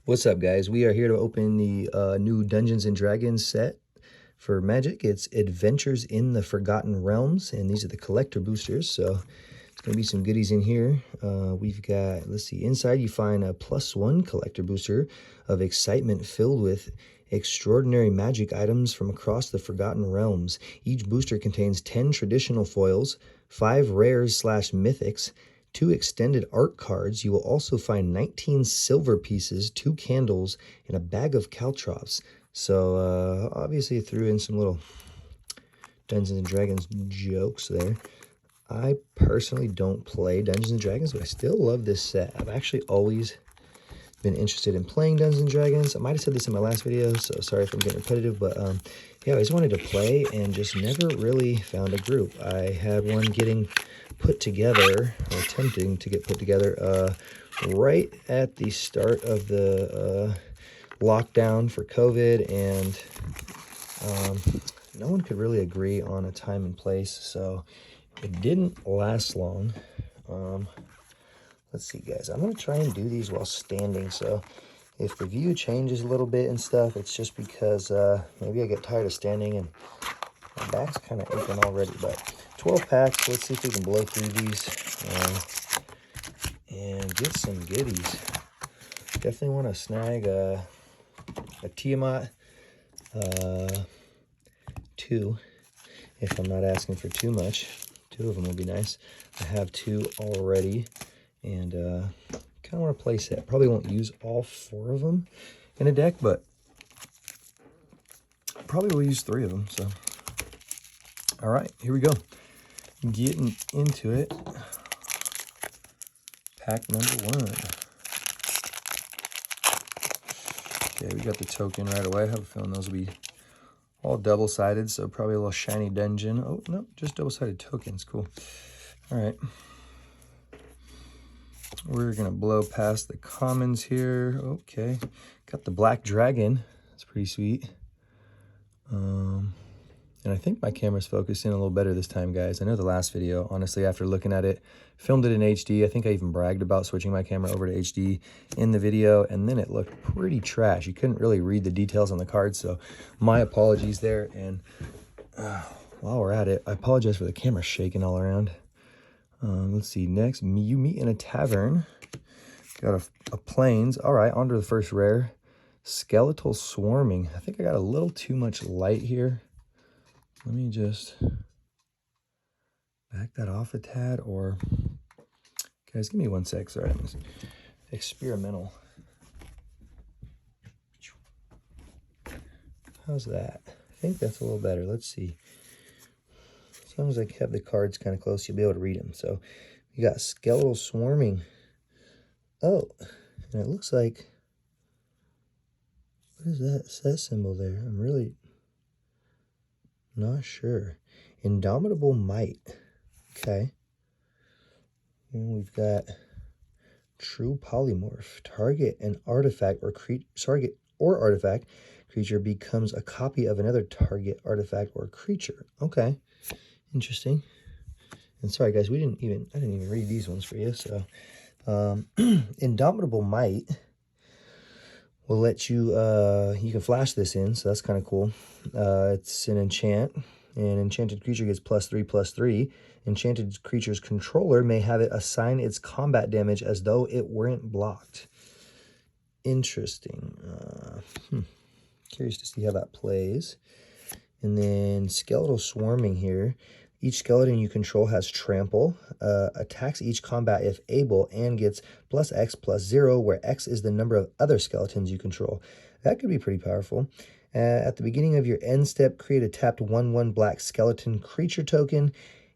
What's up, guys? We are here to open the new Dungeons and Dragons set for Magic. It's Adventures in the Forgotten Realms, and these are the collector boosters. So there's going to be some goodies in here. We've got, let's see, inside you find a +1 collector booster of excitement filled with extraordinary magic items from across the Forgotten Realms. Each booster contains 10 traditional foils, 5 rares/mythics, 2 extended art cards. You will also find 19 silver pieces, 2 candles, and a bag of caltrops. So obviously threw in some little Dungeons and Dragons jokes there. I personally don't play Dungeons and Dragons, but I still love this set. I've actually always been interested in playing Dungeons and Dragons. I might have said this in my last video, so sorry if I'm getting repetitive, but yeah, I always wanted to play and just never really found a group. I had one getting put together, or attempting to get put together, right at the start of the lockdown for COVID, and no one could really agree on a time and place, so it didn't last long. Let's see, guys. I'm going to try and do these while standing, so if the view changes a little bit and stuff, it's just because maybe I get tired of standing and my back's kind of aching already. But 12 packs. Let's see if we can blow through these and get some goodies. Definitely want to snag a Tiamat 2 if I'm not asking for too much. 2 of them would be nice. I have 2 already. And kind of want to place it. Probably won't use all 4 of them in a deck, but probably will use 3 of them. So, all right, here we go. Getting into it. Pack number 1. Okay, we got the token right away. I have a feeling those will be all double-sided, so probably a little shiny dungeon. Oh, no, just double-sided tokens. Cool. All right. We're going to blow past the commons here. Okay. Got the Black Dragon. That's pretty sweet. And I think my camera's focused in a little better this time, guys. I know the last video, honestly, after looking at it, filmed it in HD. I think I even bragged about switching my camera over to HD in the video, and then it looked pretty trash. You couldn't really read the details on the cards, so my apologies there. And while we're at it, I apologize for the camera shaking all around. Let's see, next, you meet in a tavern. Got a plains. All right, on to the first rare. Skeletal Swarming. I think I got a little too much light here. Let me just back that off a tad, or... Guys, give me 1 sec. Sorry, I'm experimental. How's that? I think that's a little better. Let's see. As long as I have the cards kind of close, you'll be able to read them. So we got Skeletal Swarming. Oh, and it looks like... What is that set symbol there? I'm really not sure. Indomitable Might. Okay. And we've got True Polymorph. Target an artifact or artifact creature becomes a copy of another target artifact or creature. Okay. Interesting. And sorry, guys, I didn't even read these ones for you. So, Indomitable Might will let you, you can flash this in, so that's kind of cool. It's an enchant. An enchanted creature gets +3/+3. Enchanted creature's controller may have it assign its combat damage as though it weren't blocked. Interesting. Curious to see how that plays. And then Skeletal Swarming here. Each skeleton you control has trample, attacks each combat if able, and gets +X/+0, where X is the number of other skeletons you control. That could be pretty powerful. At the beginning of your end step, create a tapped 1/1 black skeleton creature token.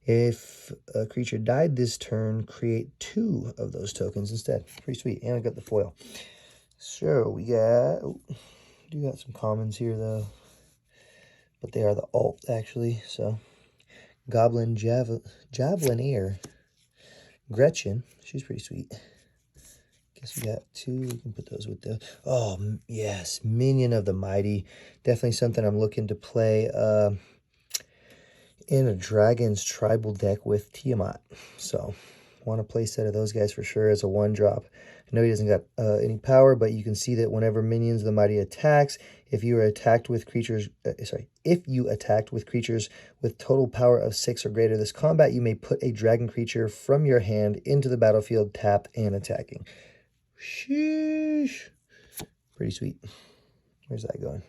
If a creature died this turn, create 2 of those tokens instead. Pretty sweet. And I got the foil. So we got, do got some commons here though, but they are the alt actually. So Goblin Javelineer. Gretchen, she's pretty sweet. Guess we got 2. We can put those with the... Oh, yes, Minion of the Mighty. Definitely something I'm looking to play in a Dragon's Tribal deck with Tiamat. So, want to play a set of those guys for sure as a 1-drop. I know he doesn't got any power, but you can see that whenever minions of the mighty attacks, if you are attacked with creatures, if you attacked with creatures with total power of 6 or greater this combat, you may put a dragon creature from your hand into the battlefield, tapped and attacking. Sheesh. Pretty sweet. Where's that going?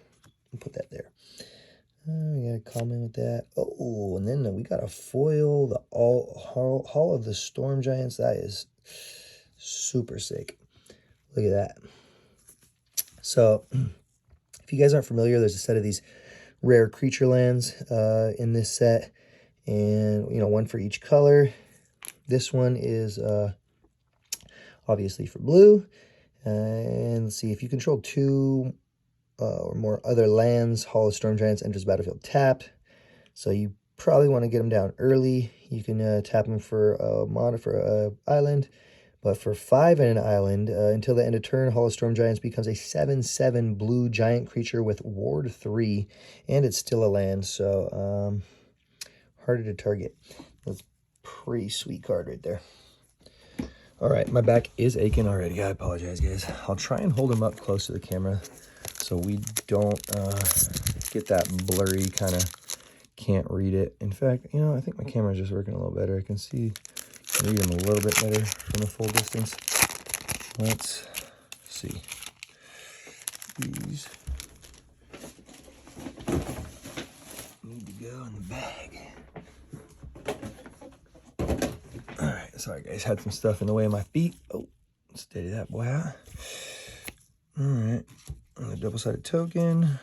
I'll put that there. We got a comment with that. Oh, and then we got a foil, the Hall of the Storm Giants. That is super sick. Look at that. So, if you guys aren't familiar, there's a set of these rare creature lands in this set, and one for each color. This one is obviously for blue, and let's see, if you control 2 or more other lands, Hall of Storm Giants enters battlefield tapped. So you probably want to get them down early. You can tap them for a mana for an island. But for 5 and an island, until the end of turn, Hall of Storm Giants becomes a 7/7 blue giant creature with Ward 3. And it's still a land, so harder to target. That's a pretty sweet card right there. All right, my back is aching already. I apologize, guys. I'll try and hold them up close to the camera so we don't get that blurry kind of can't read it. In fact, I think my camera is just working a little better. I can read them a little bit better from a full distance. Let's see. These need to go in the bag. All right, sorry guys, had some stuff in the way of my feet. Oh, steady that boy out. All right, a double-sided token.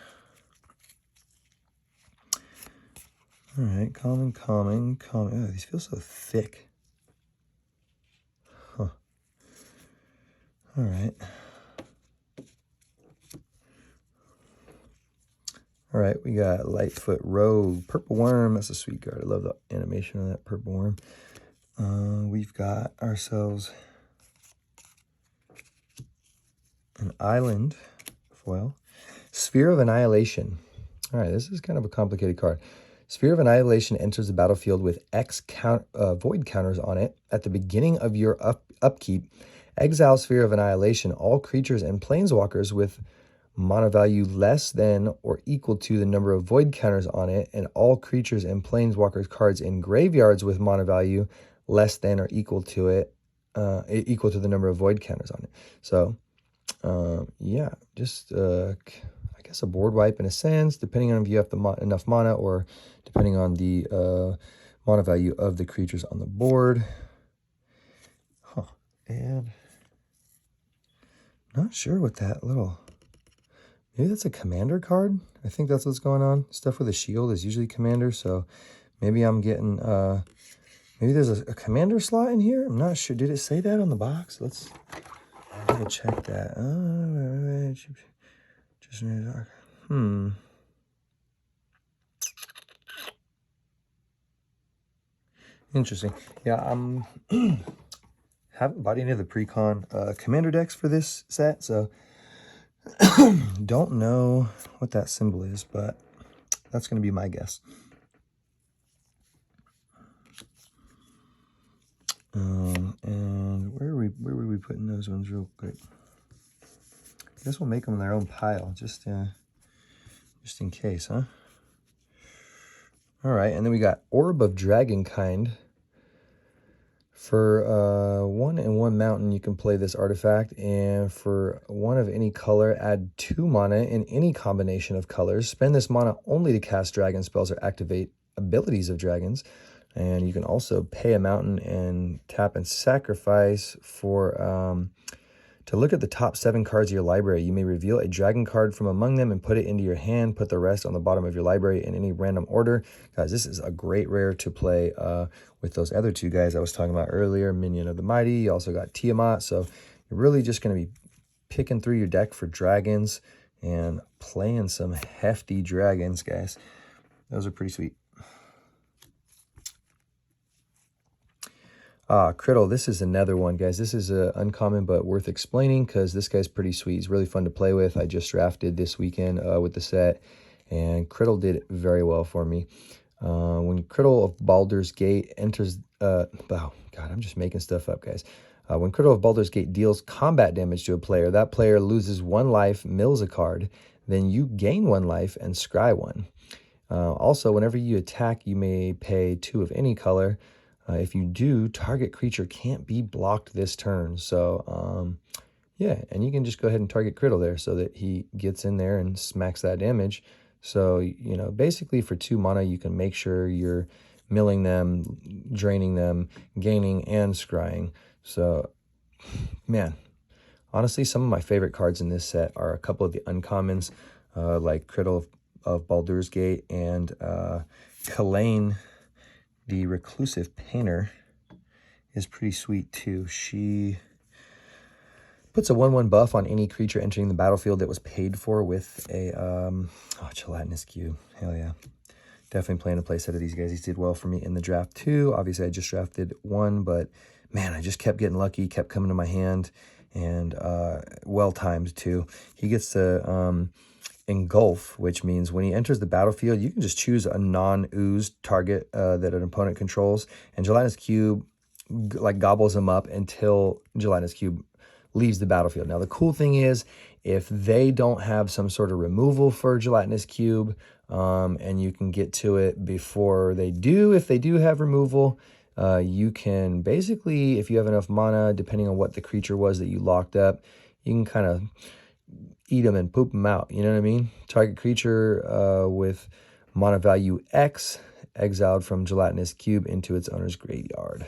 All right, common. Oh, these feel so thick. Huh. All right. All right, we got Lightfoot Rogue, Purple Worm. That's a sweet card. I love the animation of that Purple Worm. We've got ourselves an island foil. Sphere of Annihilation. All right, this is kind of a complicated card. Sphere of Annihilation enters the battlefield with X void counters on it. At the beginning of your upkeep, exile Sphere of Annihilation all creatures and planeswalkers with mana value less than or equal to the number of void counters on it, and all creatures and planeswalkers cards in graveyards with mana value less than or equal to it, equal to the number of void counters on it. So, yeah, just I guess a board wipe in a sense, depending on if you have enough mana, or depending on the mana value of the creatures on the board. Huh. And not sure what that little... Maybe that's a commander card. I think that's what's going on. Stuff with a shield is usually commander, so maybe I'm getting... maybe there's a commander slot in here? I'm not sure. Did it say that on the box? Let's go check that. Interesting. Yeah, haven't bought any of the pre-con commander decks for this set, so don't know what that symbol is, but that's going to be my guess. And where were we putting those ones real quick? I guess we'll make them in their own pile, just in case, huh? All right, and then we got Orb of Dragonkind. For 1 and 1 mountain, you can play this artifact, and for 1 of any color, add 2 mana in any combination of colors. Spend this mana only to cast dragon spells or activate abilities of dragons. And you can also pay a mountain and tap and sacrifice for to look at the top 7 cards of your library. You may reveal a dragon card from among them and put it into your hand. Put the rest on the bottom of your library in any random order. Guys, this is a great rare to play with those other 2 guys I was talking about earlier, Minion of the Mighty. You also got Tiamat. So you're really just going to be picking through your deck for dragons and playing some hefty dragons, guys. Those are pretty sweet. Criddle, this is another one, guys. This is uncommon but worth explaining because this guy's pretty sweet. He's really fun to play with. I just drafted this weekend with the set, and Criddle did very well for me. When Criddle of Baldur's Gate enters... oh, God, I'm just making stuff up, guys. When Critical of Baldur's Gate deals combat damage to a player, that player loses 1 life, mills a card, then you gain 1 life and scry 1. Also, whenever you attack, you may pay 2 of any color. If you do, target creature can't be blocked this turn. So, yeah, and you can just go ahead and target Criddle there so that he gets in there and smacks that damage. So, you know, basically for 2 mana, you can make sure you're milling them, draining them, gaining, and scrying. So, man, honestly, some of my favorite cards in this set are a couple of the uncommons, like Criddle of Baldur's Gate and Kalain, the Reclusive Painter, is pretty sweet too. She puts a 1/1 buff on any creature entering the battlefield that was paid for with a Gelatinous Cube. Hell yeah. Definitely playing a play set of these guys. These did well for me in the draft too. Obviously, I just drafted 1, but man, I just kept getting lucky, kept coming to my hand, and well-timed too. He gets to Engulf, which means when he enters the battlefield, you can just choose a non-ooze target that an opponent controls, and Gelatinous Cube like gobbles him up until Gelatinous Cube leaves the battlefield. Now, the cool thing is, if they don't have some sort of removal for Gelatinous Cube, and you can get to it before they do, if they do have removal, you can basically, if you have enough mana, depending on what the creature was that you locked up, you can kind of eat them and poop them out. You know what I mean? Target creature with mana value X, exiled from Gelatinous Cube into its owner's graveyard.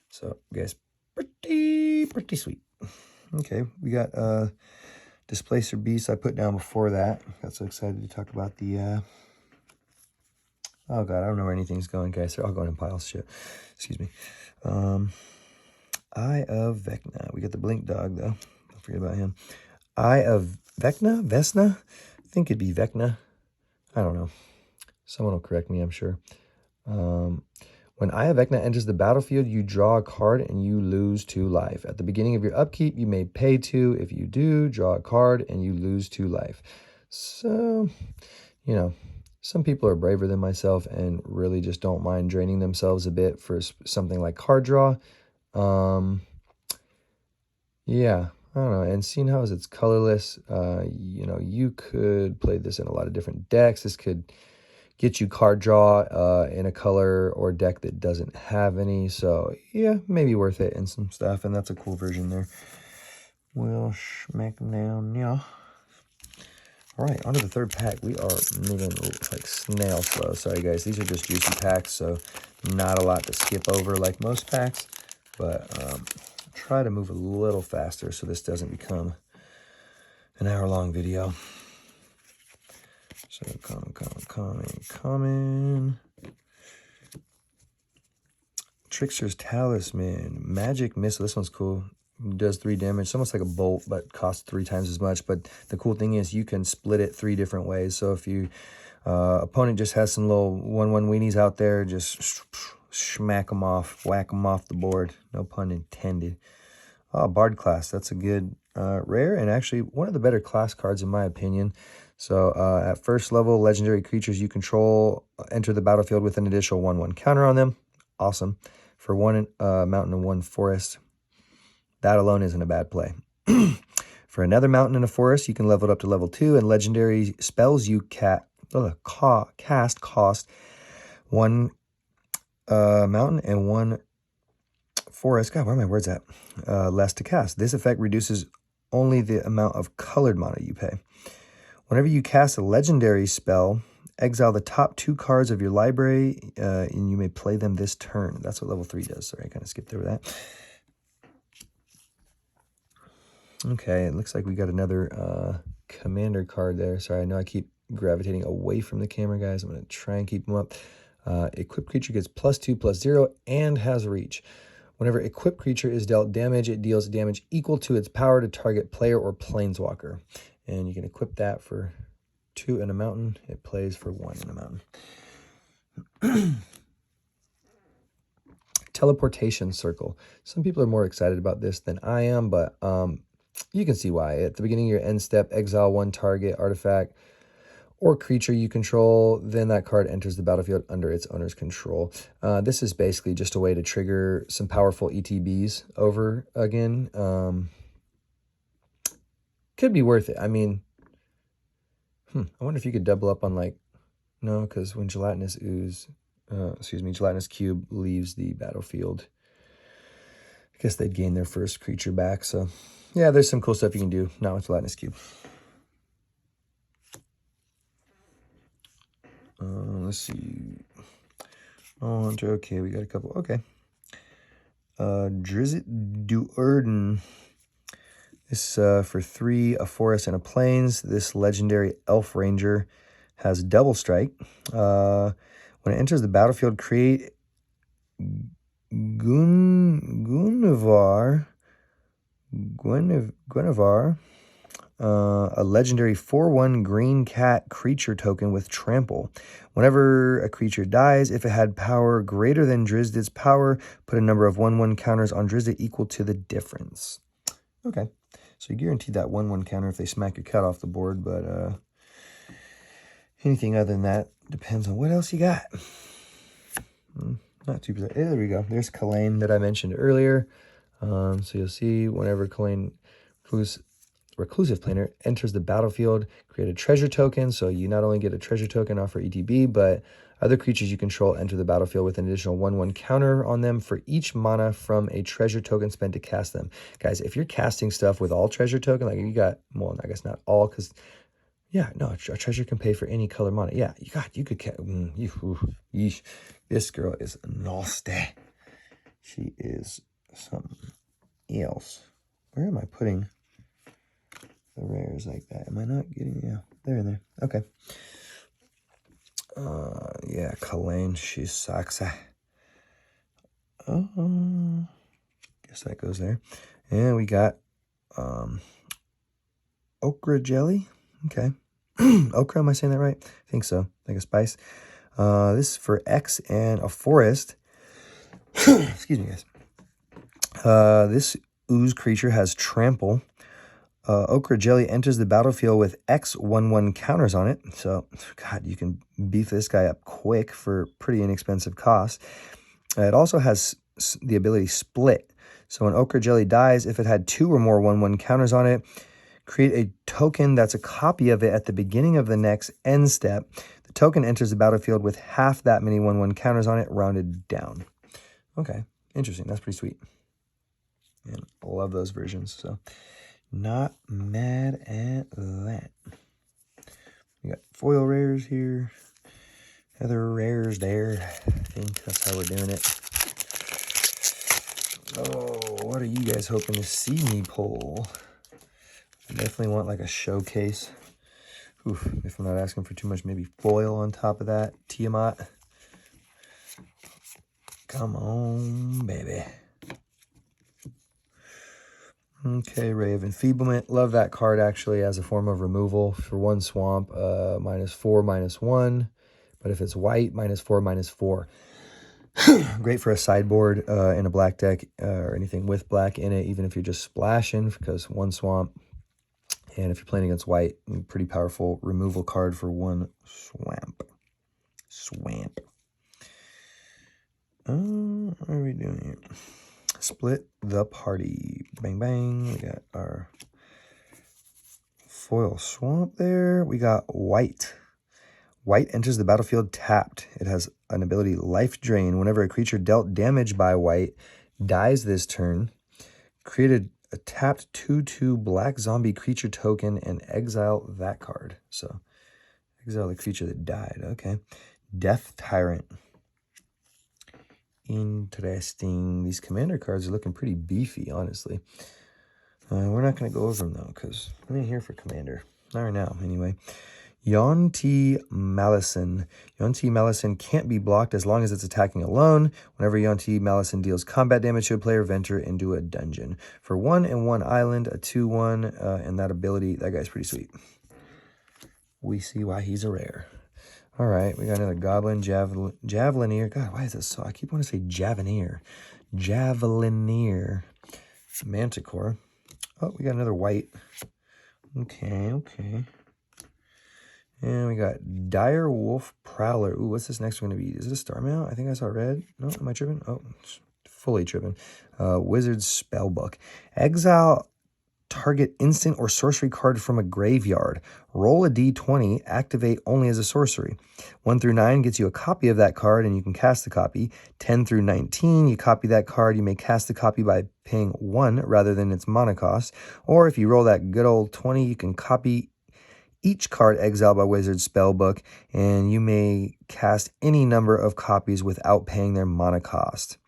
So, guys, pretty sweet. Okay, we got Displacer Beast I put down before that. Got so excited to talk about the oh god, I don't know where anything's going, guys. They're all going in piles. Shit. Excuse me. Eye of Vecna. We got the Blink Dog though. Don't forget about him. Eye of Vecna? Vesna? I think it'd be Vecna. I don't know. Someone will correct me, I'm sure. When Eye of Vecna enters the battlefield, you draw a card and you lose 2 life. At the beginning of your upkeep, you may pay 2. If you do, draw a card and you lose 2 life. So, you know, some people are braver than myself and really just don't mind draining themselves a bit for something like card draw. Yeah, I don't know. And seeing how it's colorless, you know, you could play this in a lot of different decks. This could get you card draw in a color or deck that doesn't have any. So, yeah, maybe worth it in some stuff. And that's a cool version there. We'll smack them down, yeah. All right, on to the 3rd pack. We are moving like snail slow. Sorry, guys. These are just juicy packs, so not a lot to skip over like most packs. But try to move a little faster so this doesn't become an hour-long video. So, common. Trickster's Talisman. Magic Missile. This one's cool. Does 3 damage. It's almost like a bolt, but costs 3 times as much. But the cool thing is you can split it 3 different ways. So if you opponent just has some little 1/1 weenies out there, just smack them off, whack them off the board. No pun intended. Oh, Bard class. That's a good rare, and actually one of the better class cards in my opinion. So at 1st level, legendary creatures you control enter the battlefield with an additional 1/1 counter on them. Awesome. For 1 mountain and 1 forest. That alone isn't a bad play. For another mountain and a forest, you can level it up to level 2, and legendary spells you cast cost 1 mountain and 1 forest. God, where are my words at? Less to cast. This effect reduces only the amount of colored mana you pay. Whenever you cast a legendary spell, exile the top 2 cards of your library, and you may play them this turn. That's what level 3 does. Sorry, I kind of skipped over that. Okay, it looks like we got another commander card there. Sorry, I know I keep gravitating away from the camera, guys. I'm going to try and keep them up. Equipped creature gets +2/+0 and has reach. Whenever equipped creature is dealt damage, it deals damage equal to its power to target player or planeswalker. And you can equip that for 2 in a mountain. It plays for 1 in a mountain. Teleportation Circle. Some people are more excited about this than I am, but you can see why. At the beginning of your end step, exile 1 target artifact or creature you control, then that card enters the battlefield under its owner's control. This is basically just a way to trigger some powerful ETBs over again. Could be worth it. I mean, I wonder if you could double up on like, no, because when Gelatinous Ooze, Gelatinous Cube leaves the battlefield, I guess they'd gain their first creature back. So yeah, there's some cool stuff you can do now with Gelatinous Cube. Let's see. Oh, Hunter. Okay, we got a couple. Okay. Drizzt Do'Urden. This for 3, a forest and a plains. This legendary elf ranger has double strike. When it enters the battlefield, create Guinevere, a legendary 4/1 green cat creature token with trample. Whenever a creature dies, if it had power greater than Drizzt's power, put a number of 1/1 counters on Drizzt equal to the difference. Okay, so you guarantee that 1/1 counter if they smack your cat off the board, but anything other than that depends on what else you got. Not too bad. There we go. There's Kalain that I mentioned earlier. So you'll see whenever Kalain Reclusive Planar enters the battlefield, create a treasure token. So you not only get a treasure token off for ETB, but other creatures you control enter the battlefield with an additional 1/1 counter on them for each mana from a treasure token spent to cast them. Guys, if you're casting stuff with all treasure token, like you got, well, I guess not all, because yeah, no, a treasure can pay for any color mana. Yeah, you could this girl is nasty. She is something else. Where am I putting the rares like that? Am I not getting? Yeah, they're in there. Okay. Yeah, Kalain, she sucks. Guess that goes there. And we got okra jelly. Okay. Okra, am I saying that right? I think so. Like a spice. This is for X and a forest. Excuse me, guys. This ooze creature has trample. Okra jelly enters the battlefield with X 1/1 counters on it. So, God, you can beef this guy up quick for pretty inexpensive cost. It also has the ability split. So when Okra jelly dies, if it had 2 or more 1/1 counters on it, create a token that's a copy of it at the beginning of the next end step. The token enters the battlefield with half that many 1/1 counters on it, rounded down. Okay, interesting. That's pretty sweet. And I love those versions, so not mad at that. We got foil rares here. Other rares there. I think that's how we're doing it. Oh, what are you guys hoping to see me pull? I definitely want like a showcase. Oof, if I'm not asking for too much, maybe foil on top of that. Tiamat. Come on, baby. Okay, Ray of Enfeeblement. Love that card actually as a form of removal for 1 swamp. -4/-1. But if it's white, -4/-4. Great for a sideboard in a black deck or anything with black in it, even if you're just splashing, because 1 swamp. And if you're playing against white, pretty powerful removal card for 1 swamp. What are we doing here? Split the party. Bang, bang. We got our foil swamp there. We got white. White enters the battlefield tapped. It has an ability, Life Drain. Whenever a creature dealt damage by white dies this turn, create a tapped 2/2 black zombie creature token and exile that card. So, exile the creature that died. Okay. Death Tyrant. Interesting. These commander cards are looking pretty beefy, honestly. We're not going to go over them, though, because we ain't here for commander. Not right now, anyway. Yuan-Ti Malison. Yuan-Ti Malison can't be blocked as long as it's attacking alone. Whenever Yuan-Ti Malison deals combat damage to a player, venture into a dungeon. For 1 and 1 island, a 2/1, and that ability, that guy's pretty sweet. We see why he's a rare. All right, we got another Goblin Javelineer. God, why is this so? I keep wanting to say Javelineer. Javelineer. Manticore. Oh, we got another white. Okay. And we got Dire Wolf Prowler. Ooh, what's this next one going to be? Is it a star mount? I think I saw red. No, am I tripping? Oh, fully tripping. Wizard Spellbook. Exile target instant or sorcery card from a graveyard. Roll a d20, activate only as a sorcery. 1 through 9 gets you a copy of that card and you can cast the copy. 10 through 19, you copy that card, you may cast the copy by paying 1 rather than its mana cost. Or if you roll that good old 20, you can copy each card exiled by Wizard Spellbook, and you may cast any number of copies without paying their mana cost.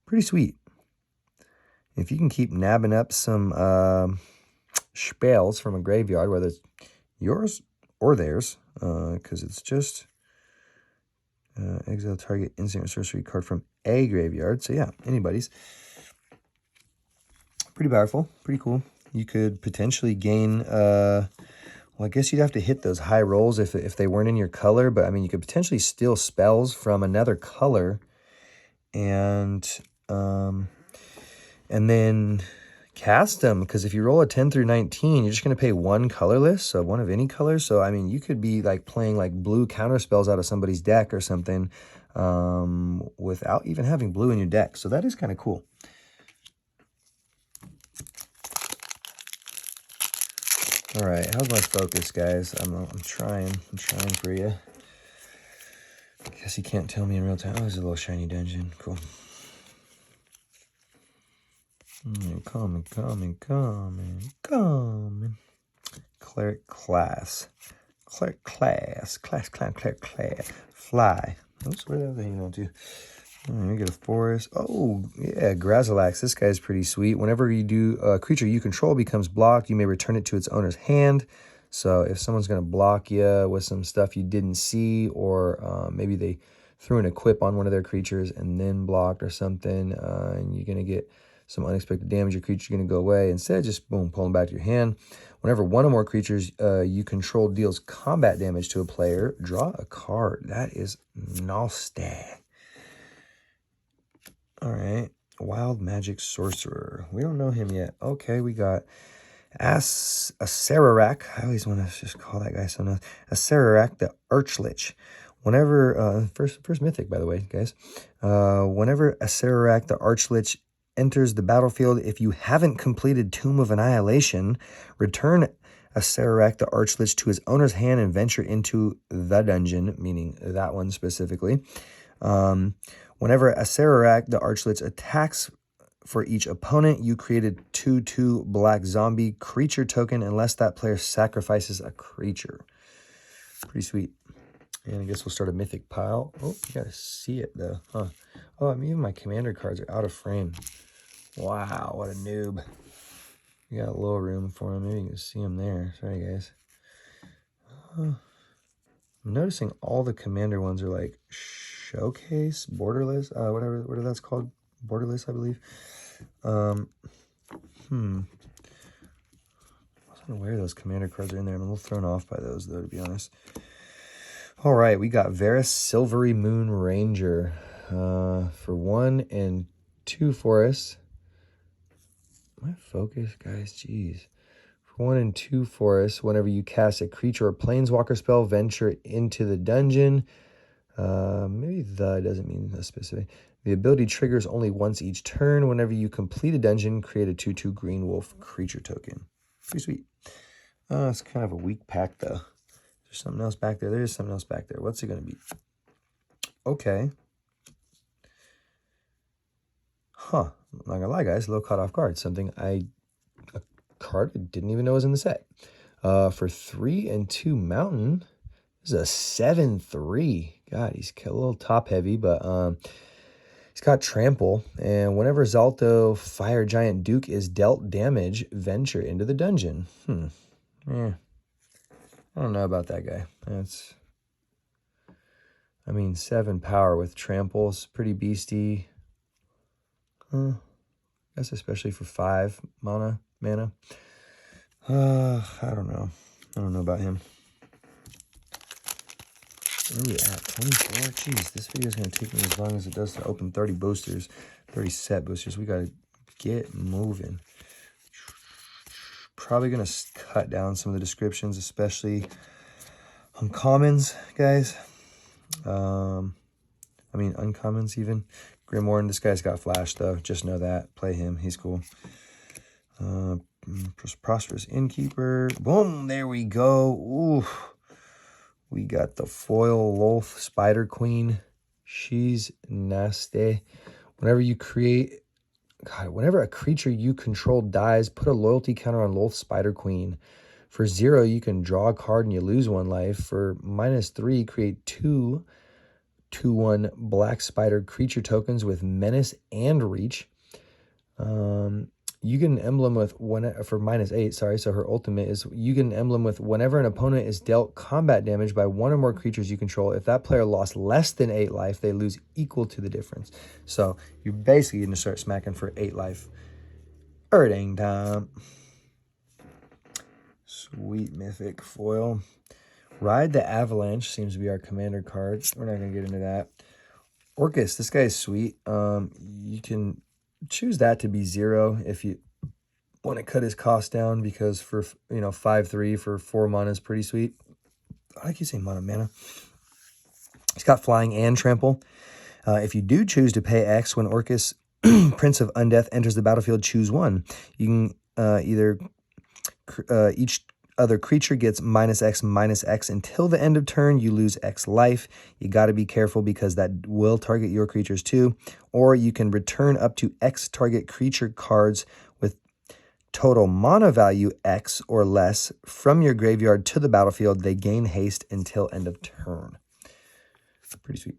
Pretty sweet. If you can keep nabbing up some spells from a graveyard, whether it's yours or theirs, because it's just exile target instant or sorcery card from a graveyard. So yeah, anybody's. Pretty powerful, pretty cool. You could potentially gain... well, I guess you'd have to hit those high rolls if they weren't in your color, but I mean, you could potentially steal spells from another color and then cast them, because if you roll a 10 through 19, you're just going to pay 1 colorless, so one of any color. So, I mean, you could be like playing like blue counter spells out of somebody's deck or something without even having blue in your deck. So that is kind of cool. All right, how's my focus, guys? I'm trying for you. I guess you can't tell me in real time. Oh, there's a little shiny dungeon. Cool. Coming. Cleric class. Cleric class. Class. Fly. Oops, where the other thing going to? Let me get a forest. Oh, yeah, Grazilax. This guy's pretty sweet. Whenever you do a creature you control becomes blocked, you may return it to its owner's hand. So if someone's going to block you with some stuff you didn't see, or maybe they threw an equip on one of their creatures and then blocked or something, and you're going to get some unexpected damage, your creature's going to go away. Instead, just boom, pull them back to your hand. Whenever one or more creatures you control deals combat damage to a player, draw a card. That is nasty. All right, Wild Magic Sorcerer. We don't know him yet. Okay, we got Acererak. I always want to just call that guy something else. Acererak the Archlich. Whenever, first mythic, by the way, guys. Whenever Acererak the Archlich enters the battlefield, if you haven't completed Tomb of Annihilation, return Acererak the Archlich to his owner's hand and venture into the dungeon, meaning that one specifically. Whenever Acererak the Archlich attacks for each opponent, you created 2/2 black zombie creature token unless that player sacrifices a creature. Pretty sweet. And I guess we'll start a mythic pile. Oh, you gotta see it though, huh? Oh, I mean, even my commander cards are out of frame. Wow, what a noob. We got a little room for him. Maybe you can see him there. Sorry, guys. I'm noticing all the commander ones are like showcase, borderless, whatever that's called. Borderless, I believe. Wasn't aware those commander cards are in there. I'm a little thrown off by those, though, to be honest. All right, we got Varus Silvery Moon Ranger for 1 and 2 forests. My focus, guys, jeez. For 1 and 2 forests, whenever you cast a creature or planeswalker spell, venture into the dungeon. Maybe the doesn't mean a specific. The ability triggers only once each turn. Whenever you complete a dungeon, create a 2/2 green wolf creature token. Pretty sweet. It's kind of a weak pack, though. There's something else back there. There's something else back there. What's it going to be? Okay. Huh. I'm not going to lie, guys. A little caught off guard. A card I didn't even know was in the set. For 3 and 2 mountain, this is a 7/3. God, he's a little top heavy, but he's got trample. And whenever Zalto Fire Giant Duke is dealt damage, venture into the dungeon. I don't know about that guy. I mean, 7 power with trample is pretty beastie. I guess especially for 5 mana. I don't know. I don't know about him. Where are we at? 24? Jeez, this video is going to take me as long as it does to open 30 boosters, 30 set boosters. We got to get moving. Probably going to cut down some of the descriptions, especially Uncommons, guys. I mean, uncommons even. Grimoire, this guy's got flash, though. Just know that. Play him. He's cool. Prosperous Innkeeper. Boom! There we go. Ooh. We got the foil Lolth Spider Queen. She's nasty. Whenever you create... God, whenever a creature you control dies, put a loyalty counter on Lolth Spider Queen. For 0, you can draw a card and you lose 1 life. For -3, create 2 2/1 black spider creature tokens with menace and reach. You get an emblem with for -8, sorry, so her ultimate is you get an emblem with whenever an opponent is dealt combat damage by 1 or more creatures you control. If that player lost less than 8 life, they lose equal to the difference. So you're basically going to start smacking for 8 life. Dang time. Sweet mythic foil. Ride the Avalanche seems to be our commander card. We're not going to get into that. Orcus, this guy is sweet. You can choose that to be 0 if you want to cut his cost down, because for 5/3 for 4 mana is pretty sweet. I keep saying mana. He's got flying and trample. If you do choose to pay X when Orcus Prince of Undeath enters the battlefield, choose 1. You can either each other creature gets -X until the end of turn. You lose X life. You got to be careful because that will target your creatures too. Or you can return up to X target creature cards with total mana value X or less from your graveyard to the battlefield. They gain haste until end of turn. Pretty sweet.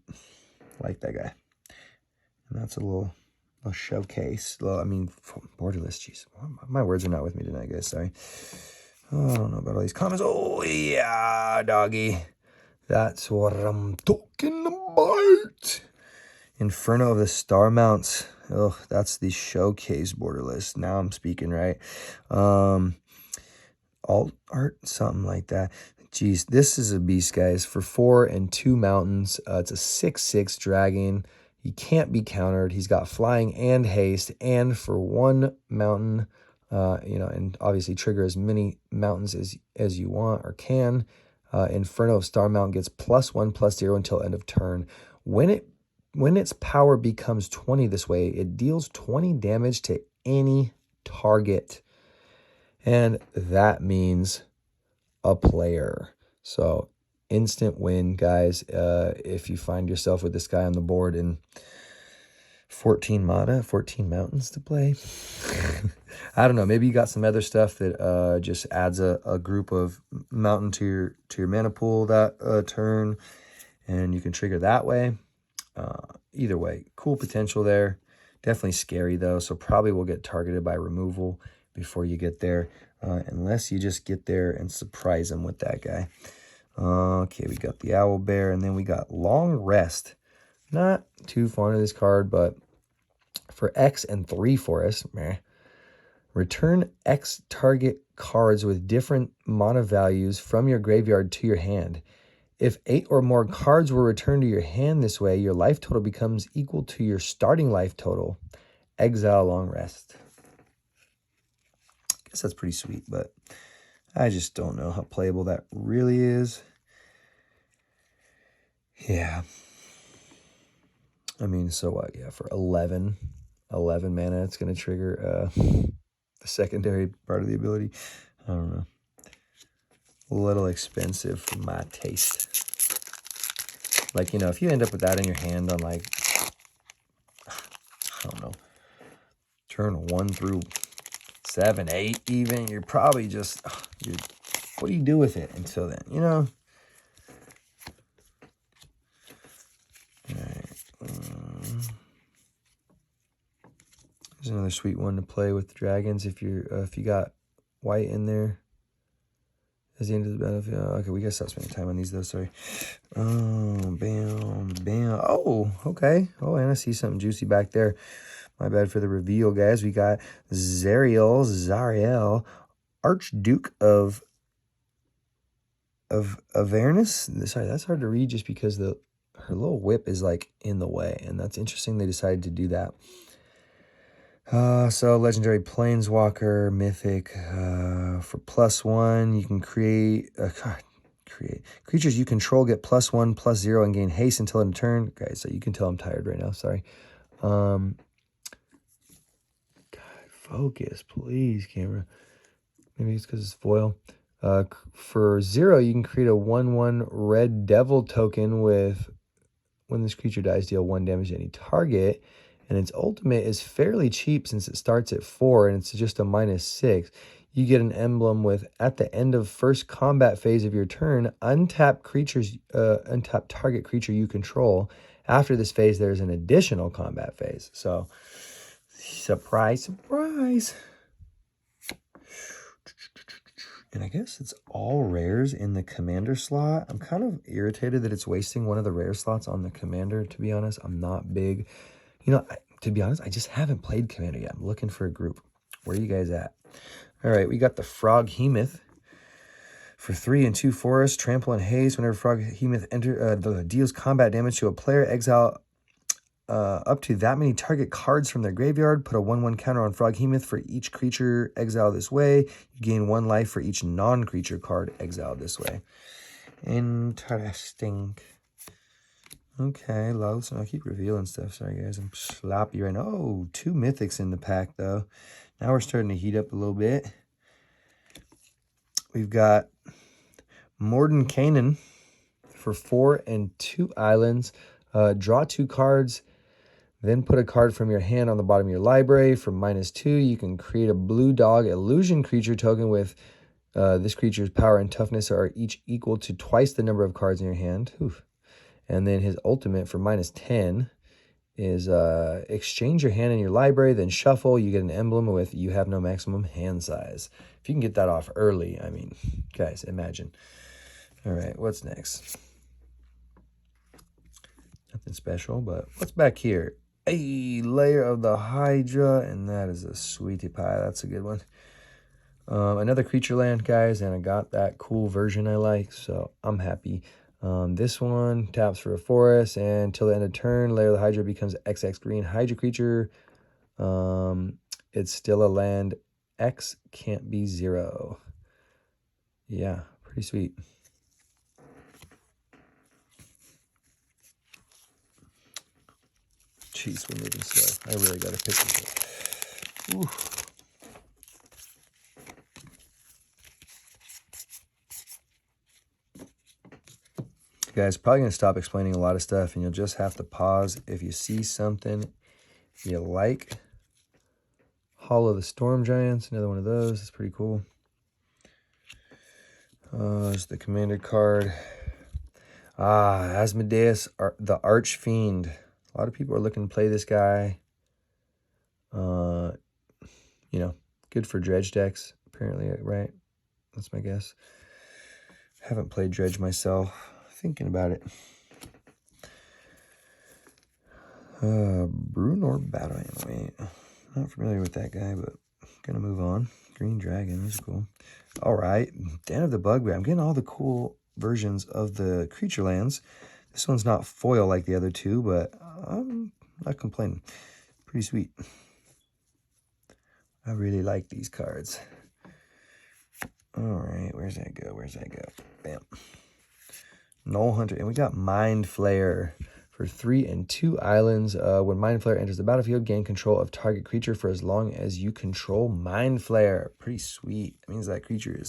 Like that guy. And that's a little showcase. Well, I mean, borderless. Jeez, my words are not with me tonight, guys. Sorry. Oh, I don't know about all these comments. Oh, yeah, doggy. That's what I'm talking about. Inferno of the Star Mounts. Oh, that's the showcase borderless. Now I'm speaking right. Alt art, something like that. Jeez, this is a beast, guys. For 4 and 2 mountains, it's a 6/6 dragon. He can't be countered. He's got flying and haste. And for 1 mountain, and obviously trigger as many mountains as you want or can. Inferno of Star Mount gets +1/+0 until end of turn. When its power becomes 20 this way, it deals 20 damage to any target. And that means a player. So instant win, guys. If you find yourself with this guy on the board and 14 mana, 14 mountains to play. I don't know. Maybe you got some other stuff that just adds a group of mountain to your mana pool that turn, and you can trigger that way. Either way, cool potential there. Definitely scary though, so probably will get targeted by removal before you get there, unless you just get there and surprise them with that guy. Okay, we got the Owl Bear, and then we got Long Rest. Not too fond of this card, but for X and 3 forest, return X target cards with different mana values from your graveyard to your hand. If 8 or more cards were returned to your hand this way, your life total becomes equal to your starting life total. Exile Long Rest. I guess that's pretty sweet, but I just don't know how playable that really is. Yeah. I mean, so what? Yeah, for 11 mana, it's going to trigger the secondary part of the ability. I don't know. A little expensive for my taste. Like, if you end up with that in your hand on, like, I don't know, turn 1 through 7, 8 even, you're probably just, what do you do with it until then, All right. There's another sweet one to play with dragons if you got white in there. As the end of the battlefield. Okay, we gotta stop spending time on these though. Sorry. Oh, bam. Oh, okay. Oh, and I see something juicy back there. My bad for the reveal, guys. We got Zariel, Archduke of Avernus. Sorry, that's hard to read just because her little whip is like in the way, and that's interesting. They decided to do that. So legendary planeswalker mythic, for +1 you can create create. Creatures you control get +1/+0 and gain haste until end of turn. Guys, so you can tell I'm tired right now. Sorry. God, focus, please, camera. Maybe it's because it's foil. For 0, you can create a 1/1 red devil token with, when this creature dies, deal 1 damage to any target. And its ultimate is fairly cheap since it starts at 4 and it's just a -6. You get an emblem with, at the end of first combat phase of your turn, untap target creature you control. After this phase, there's an additional combat phase. So, surprise, surprise. And I guess it's all rares in the commander slot. I'm kind of irritated that it's wasting one of the rare slots on the commander, to be honest. I'm not big. You know, to be honest, I just haven't played commander yet. I'm looking for a group. Where are you guys at? All right, we got the Froghemoth. For 3 and 2 forest, trample and haste. Whenever Froghemoth deals combat damage to a player, exile up to that many target cards from their graveyard. Put a 1/1 counter on Froghemoth for each creature exiled this way. You gain 1 life for each non-creature card exiled this way. Interesting. Okay, loads. I'll keep revealing stuff. Sorry, guys. I'm sloppy right now. Oh, 2 mythics in the pack, though. Now we're starting to heat up a little bit. We've got Mordenkainen for 4 and 2 islands. Draw 2 cards. Then put a card from your hand on the bottom of your library. For -2, you can create a blue dog illusion creature token with this creature's power and toughness are each equal to twice the number of cards in your hand. Oof. And then his ultimate for -10 is exchange your hand in your library, then shuffle. You get an emblem with you have no maximum hand size. If you can get that off early, I mean, guys, imagine. All right, what's next? Nothing special, but what's back here? A Lair of the Hydra, and that is a sweetie pie. That's a good one. Another creature land, guys, and I got that cool version I like, so I'm happy. This one taps for a forest, and until the end of turn, Lair of the Hydra becomes XX green Hydra creature. It's still a land. X can't be 0. Yeah, pretty sweet. Jeez, we're moving slow. I really got to pick this up. Ooh. Guys, probably going to stop explaining a lot of stuff, and you'll just have to pause if you see something you like. Hall of the Storm Giants, another one of those. It's pretty cool. There's the commander card. Asmodeus, the Archfiend. A lot of people are looking to play this guy. You know, good for dredge decks, apparently, right? That's my guess. Haven't played dredge myself. Thinking about it. Brunor Battle. Wait, not familiar with that guy, but gonna move on. Green Dragon is cool. All right, Den of the Bugbear. I'm getting all the cool versions of the creature lands. This one's not foil like the other two, but I'm not complaining. Pretty sweet. I really like these cards. All right, where's that go? Where's that go? Bam. Null Hunter, and we got Mind Flayer for 3 and 2 islands. When Mind Flayer enters the battlefield, gain control of target creature for as long as you control Mind Flayer. Pretty sweet. That means that creature is